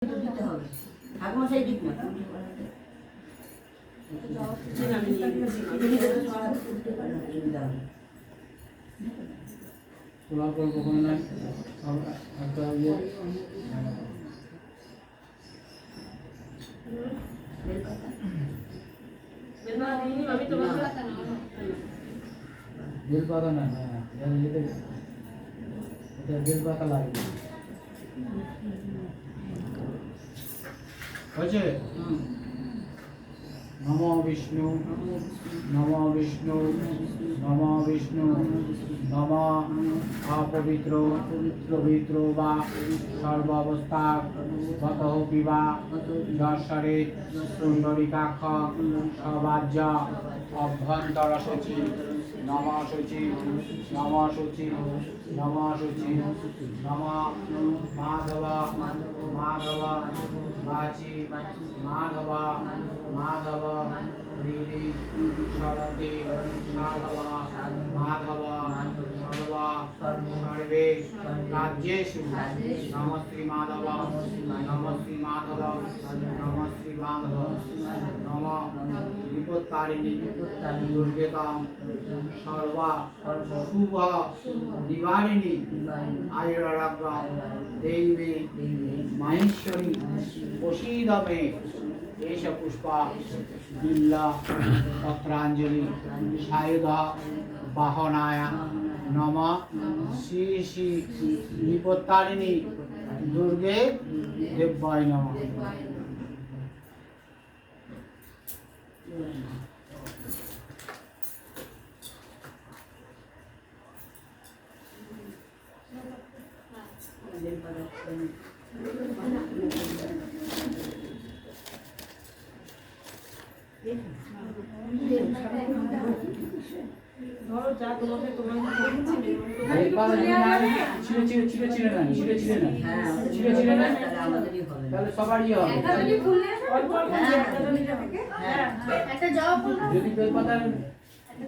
দিতে হবে ঠাকুমশাই দিক না তোলার পর কখনো না একটা ইয়ে বেল পাতা না এটা বেল পাতা লাগবে হয়েছে নমো বিষ্ণু নমো বিষ্ণু নমো বিষ্ণু নম অপবিত্র পবিত্র বা সর্বাবস্থা গত পিবা দর্শরে পুণ্ডরিকাক্ষ সবাজ্য অভ্যন্তর শুচি নম শুচি নম শুচি নম শুচি নম মাধব মাধব বাচি মাধব মাধব হৃদি সরতি মাধব মাধব সর্ব সর্বে রাজ্যেষু নম শ্রী মাধব নম শ্রী মাধব নম শ্রী মাধব নম বিপত্তারিণী দুর্গেতম সর্বা শুভ নিবারিণী আয়ুরাগ্র দেবী মাহেশ্বরী প্রসীদমে एष पुष्पा बिल्ला पत्रांजलि सायुध वाहनाय नमः श्री श्री विपत्तारिणी दुर्गे देव्याय नमः। ধরো যা তোমাকে তোমার তাহলে সবারই হবে একটা জবা ফুল যদি বেল পাতা একটা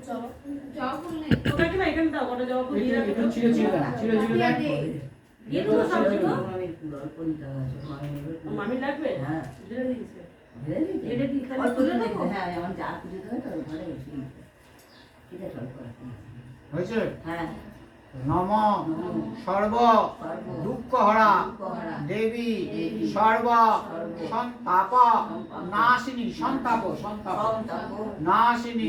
জবা ফুল নেই ওটা কি না এখানে দাও ওটা জবা ফুল দিয়ে একটু ছিঁড়ে দিয়ে তো সব তো আমি অল্প নিতে হবে মামি লাগবে হ্যাঁ দিয়ে দিয়েছে এটা কি খালি তুলে দেবো হ্যাঁ আমার যা পুজো দেবে তো ঘরে বসে ঠিক আছে অল্প হয়েছে হ্যাঁ নম সর্ব দুঃখ হরা দেবী সর্ব সন্তাপ নাশিনী সন্তাপ নাশিনী